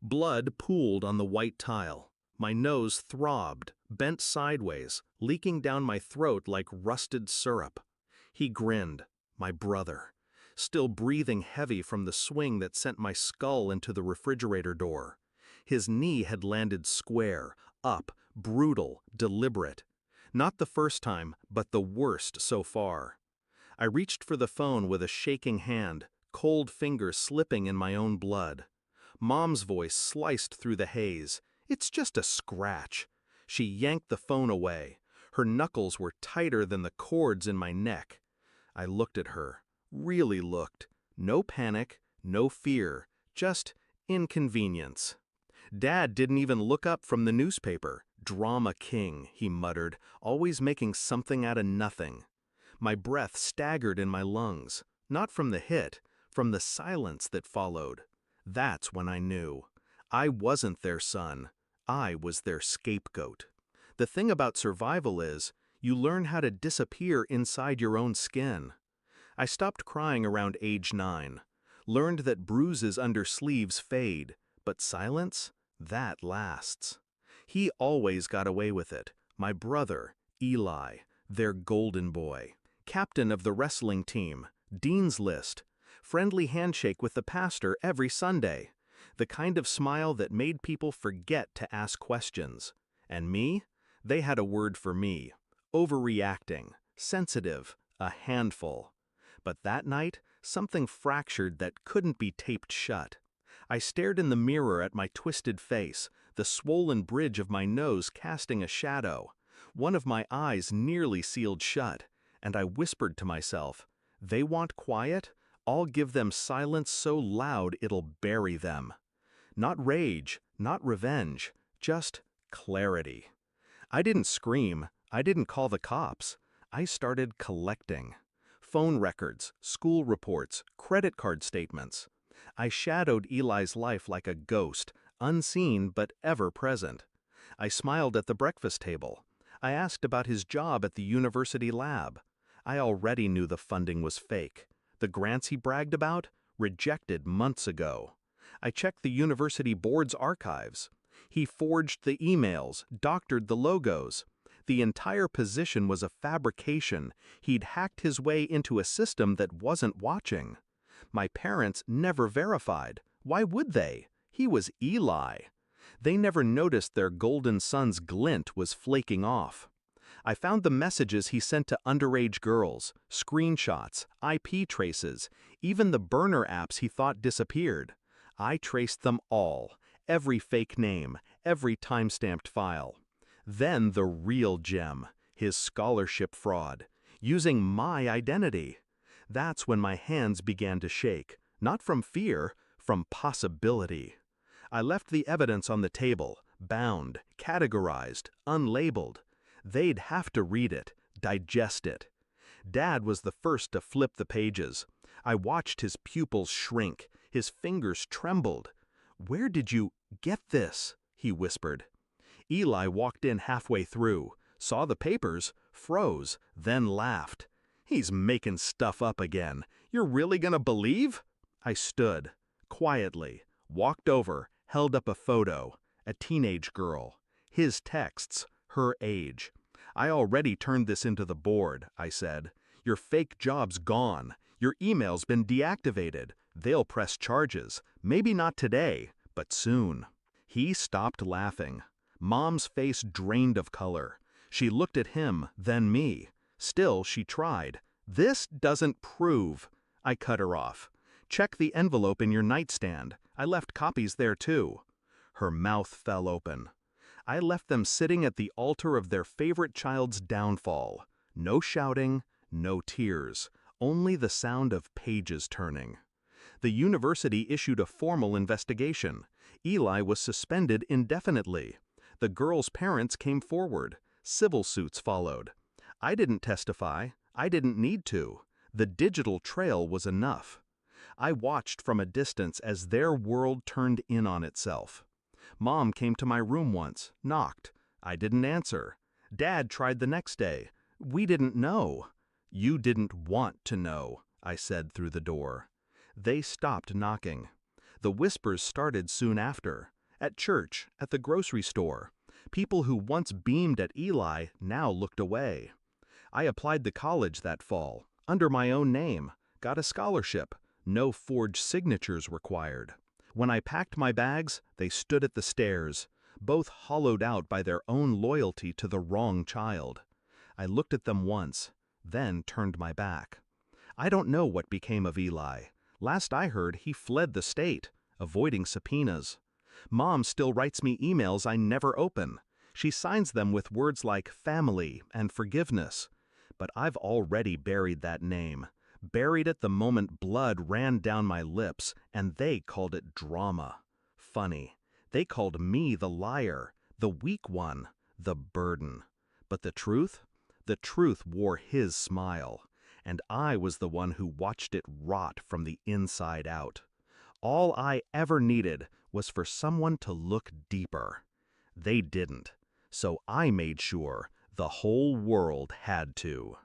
Blood pooled on the white tile. My nose throbbed, bent sideways, leaking down my throat like rusted syrup. He grinned, my brother, still breathing heavy from the swing that sent my skull into the refrigerator door. His knee had landed square, up, brutal, deliberate. Not the first time, but the worst so far. I reached for the phone with a shaking hand, cold fingers slipping in my own blood. Mom's voice sliced through the haze. "It's just a scratch." She yanked the phone away. Her knuckles were tighter than the cords in my neck. I looked at her, really looked. No panic, no fear, just inconvenience. Dad didn't even look up from the newspaper. "Drama king," he muttered, always making something out of nothing. My breath staggered in my lungs, not from the hit, from the silence that followed. That's when I knew. I wasn't their son. I was their scapegoat. The thing about survival is, you learn how to disappear inside your own skin. I stopped crying around age 9, learned that bruises under sleeves fade, but silence, that lasts. He always got away with it. My brother, Eli, their golden boy, captain of the wrestling team, dean's list, friendly handshake with the pastor every Sunday, the kind of smile that made people forget to ask questions. And me? They had a word for me. Overreacting, sensitive, a handful. But that night, something fractured that couldn't be taped shut. I stared in the mirror at my twisted face, the swollen bridge of my nose casting a shadow. One of my eyes nearly sealed shut, and I whispered to myself, "They want quiet? I'll give them silence so loud it'll bury them." Not rage, not revenge, just clarity. I didn't scream, I didn't call the cops. I started collecting. Phone records, school reports, credit card statements. I shadowed Eli's life like a ghost, unseen but ever present. I smiled at the breakfast table. I asked about his job at the university lab. I already knew the funding was fake. The grants he bragged about? Rejected months ago. I checked the university board's archives. He forged the emails, doctored the logos. The entire position was a fabrication. He'd hacked his way into a system that wasn't watching. My parents never verified. Why would they? He was Eli. They never noticed their golden son's glint was flaking off. I found the messages he sent to underage girls, screenshots, IP traces, even the burner apps he thought disappeared. I traced them all, every fake name, every time-stamped file. Then the real gem, his scholarship fraud, using my identity. That's when my hands began to shake, not from fear, from possibility. I left the evidence on the table, bound, categorized, unlabeled. They'd have to read it, digest it. Dad was the first to flip the pages. I watched his pupils shrink, his fingers trembled. "Where did you get this?" he whispered. Eli walked in halfway through, saw the papers, froze, then laughed. "He's making stuff up again. You're really gonna believe?" I stood, quietly, walked over, held up a photo, a teenage girl. His texts, her age. "I already turned this into the board," I said. "Your fake job's gone. Your email's been deactivated. They'll press charges. Maybe not today, but soon." He stopped laughing. Mom's face drained of color. She looked at him, then me. Still, she tried. "This doesn't prove." I cut her off. "Check the envelope in your nightstand. I left copies there too." Her mouth fell open. I left them sitting at the altar of their favorite child's downfall. No shouting, no tears, only the sound of pages turning. The university issued a formal investigation. Eli was suspended indefinitely. The girl's parents came forward. Civil suits followed. I didn't testify. I didn't need to. The digital trail was enough. I watched from a distance as their world turned in on itself. Mom came to my room once, knocked. I didn't answer. Dad tried the next day. "We didn't know." "You didn't want to know," I said through the door. They stopped knocking. The whispers started soon after. At church, at the grocery store. People who once beamed at Eli now looked away. I applied to college that fall, under my own name, got a scholarship, no forged signatures required. When I packed my bags, they stood at the stairs, both hollowed out by their own loyalty to the wrong child. I looked at them once, then turned my back. I don't know what became of Eli. Last I heard, he fled the state, avoiding subpoenas. Mom still writes me emails I never open. She signs them with words like family and forgiveness. But I've already buried that name. Buried it the moment blood ran down my lips, and they called it drama. Funny. They called me the liar, the weak one, the burden. But the truth? The truth wore his smile, and I was the one who watched it rot from the inside out. All I ever needed was for someone to look deeper. They didn't, so I made sure the whole world had to.